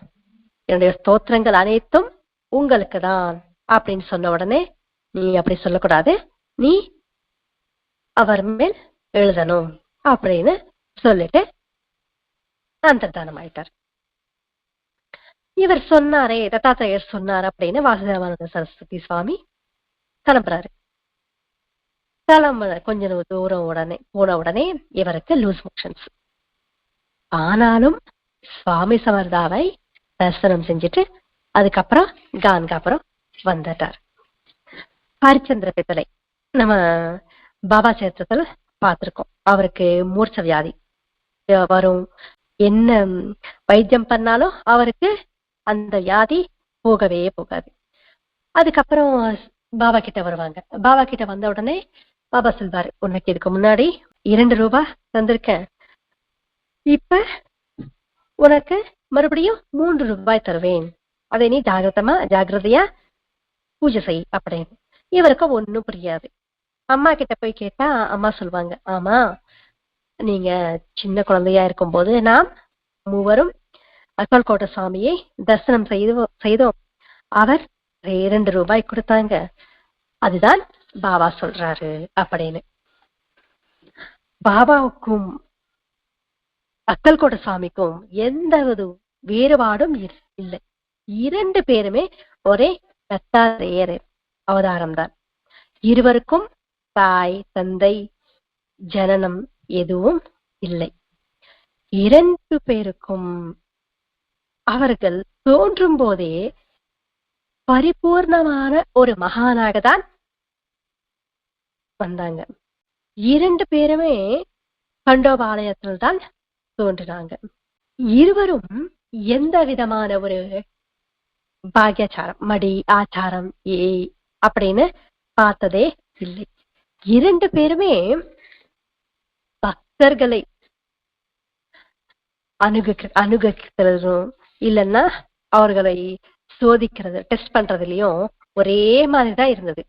என்னுடைய ஸ்தோத்திரங்கள் அனைத்தும் உங்களுக்கு தான் அப்படின்னு சொன்ன உடனே, நீ அப்படி சொல்லக்கூடாது, நீ அவர் மேல் எழுதணும் அப்படின்னு சொல்லிட்டு அந்தர்தானம் ஆயிட்டார். இவர் சொன்னாரே, தத்தாத்திரேயர் சொன்னார் அப்படின்னு வாசுதேவானந்த சரஸ்வதி சுவாமி கிளம்புறாரு. கொஞ்ச தூரம் போன உடனே இவருக்கு லூஸ் மோஷன்ஸ். ஆனாலும் சுவாமி சமர்தாவை தரிசனம் செஞ்சுட்டு அதுக்கப்புறம் கான்காபுரம் வந்துட்டார். ஹரிச்சந்திர பித்தளை நம்ம பாபா சேத்திரத்துல பார்த்திருக்கோம். அவருக்கு மூர்ச்ச வியாதி வரும், என்ன வைத்தியம் பண்ணாலும் அவருக்கு அந்த வியாதி போகவே போகாது. அதுக்கப்புறம் பாபா கிட்ட வருவாங்க. பாபா கிட்ட வந்த உடனே பாபா சொல்வாரு, உனக்கு இதுக்கு முன்னாடி 2 ரூபாய் தந்திருக்கேன், இப்ப உனக்கு மறுபடியும் 3 ரூபாய் தருவேன், அதை நீ ஜாகிரதையா பூஜை செய் அப்படின்னு. இவருக்கு ஒன்னும் புரியாது. அம்மா கிட்ட போய் கேட்டா அம்மா சொல்லுவாங்க, ஆமா நீங்க சின்ன குழந்தையா இருக்கும் போது நாம் மூவரும் அக்கல்கோட்டை சுவாமியை தரிசனம் செய்தோம், அவர் 2 ரூபாய் கொடுத்தாங்க, அதுதான் பாபா சொல்றாரு அப்படின்னு. பாபாவுக்கும் அக்கல்கோட்டை சுவாமிக்கும் எந்த ஒரு வேறுபாடும் இல்லை. 2 பேருமே ஒரே தத்தாத்திரேயர் அவதாரம் தான். இருவருக்கும் தாய் தந்தை ஜனனம் எதுவும் இல்லை. 2 பேருக்கும் அவர்கள் தோன்றும் போதே பரிபூர்ணமான ஒரு மகானாக தான் வந்தாங்க. 2 பேருமே கண்டோபாலயத்தில் தான் தோன்றினாங்க. இருவரும் எந்த விதமான ஒரு பாக்யாச்சாரம், மடி ஆச்சாரம் அப்படின்னு பார்த்ததே இல்லை. 2 பேருமே பக்தர்களை அணுகிறதும் இல்லைன்னா அவர்களை சோதிக்கிறது, டெஸ்ட் பண்றதுலயும் ஒரே மாதிரிதான் இருந்தது.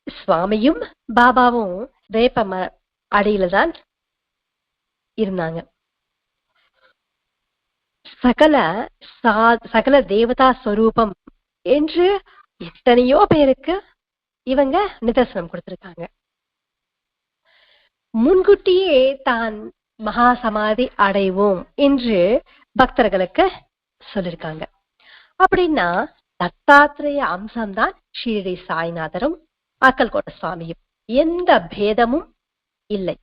சுவாமியும் பாபாவும் வேப்ப அடியில தான் இருந்தாங்க. சகல தேவதா ஸ்வரூபம் என்று எத்தனையோ பேருக்கு இவங்க நிதர்சனம் கொடுத்திருக்காங்க. முன்கூட்டியே தான் மகா சமாதி அடைவோம் என்று பக்தர்களுக்கு சொல்லிருக்காங்க. அப்படின்னா தத்தாத்திரேய அம்சம்தான் ஷீரடி சாய்நாதரும் அக்கல்கோட்டை சுவாமியும். எந்த பேதமும் இல்லை.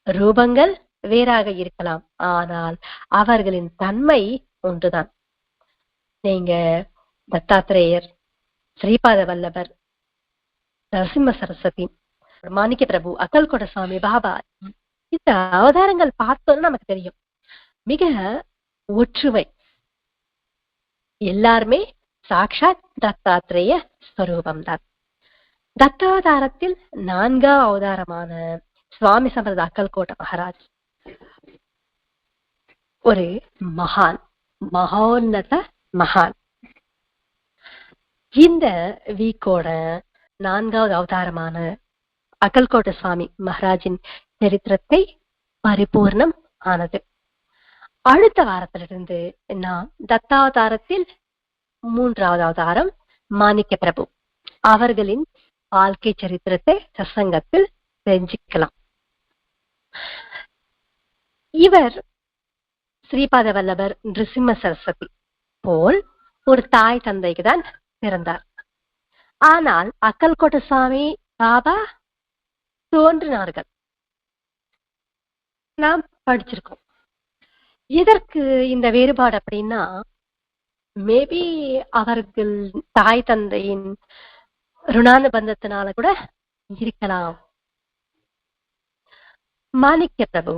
ரூபங்கள் வேறாக இருக்கலாம், ஆனால் அவர்களின் தன்மை ஒன்றுதான். நீங்க தத்தாத்திரேயர், ஸ்ரீபாத வல்லபர், நரசிம்ம சரஸ்வதி, மாணிக்க பிரபு, அக்கல்கோட்டை சுவாமி, பாபா, இந்த அவதாரங்கள் பார்த்தோம்னு நமக்கு தெரியும். மிக ஒற்றுமை. எல்லாருமே சாக்ஷாத் தத்தாத்ரேய ஸ்வரூபம்தான். தத்தாவதாரத்தில் 4ஆம் அவதாரமான சுவாமி சமர்த்த அக்கல்கோட்ட மகாராஜ் ஒரு மகான், மகோன்னத மகான். இந்த வீக்கோட 4ஆவது அவதாரமான அக்கல்கோட்ட சுவாமி மகாராஜின் சரித்திரத்தை பரிபூர்ணம் ஆனது. அடுத்த வாரத்திலிருந்து நாம் தத்தாவதாரத்தில் 3ஆவது அவதாரம் மாணிக்க பிரபு அவர்களின் வாழ்க்கை சரித்திரத்தை சத்சங்கத்தில் தெரிஞ்சுக்கலாம். இவர் ஸ்ரீபாத வல்லபர் நிருசிம்ம சரஸ்வதி போல் ஒரு தாய் தந்தைக்கு தான் பிறந்தார். ஆனால் அக்கல்கோட்ட சுவாமி பாபா தோன்றினார்கள், நாம் படிச்சிருக்கோம். இதற்கு இந்த வேறுபாடு அப்படின்னா, மேபி அவர்கள் தாய் தந்தையின் ருணானுபந்தத்தினால கூட இருக்கலாம். மாணிக்க பிரபு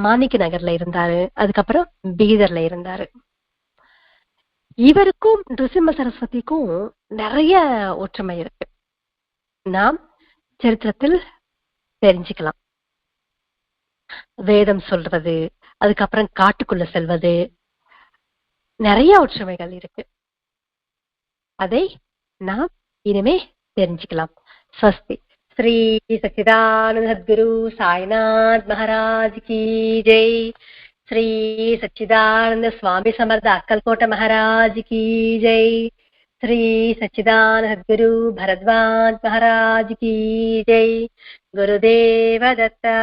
மாணிக்க நகர்ல இருந்தாரு, அதுக்கப்புறம் பீதர்ல இருந்தாரு. இவருக்கும் நிருசிம்ம சரஸ்வதிக்கும் நிறைய ஒற்றுமை இருக்கு, நாம் சரித்திரத்தில் தெரிஞ்சுக்கலாம். வேதம் சொல்றது, அதுக்கப்புறம் காட்டுக்குள்ள செல்வது, நிறைய ஒற்றுமைகள் இருக்கு. அதை நாம் இனிமே தெரிஞ்சுக்கலாம். ஸ்வஸ்தி. ஸ்ரீ சச்சிதானந்த சத்குரு சாய்நாத் மகாராஜ் கி ஜெய். ஸ்ரீ சச்சிதானந்த சுவாமி சமர்த்த அக்கல்கோட்ட மகாராஜ் கி ஜெய். ஸ்ரீ சச்சிதானந்த சத்குரு பரத்வாஜ் மகாராஜ் கி ஜெய். குருதேவ தத்தா.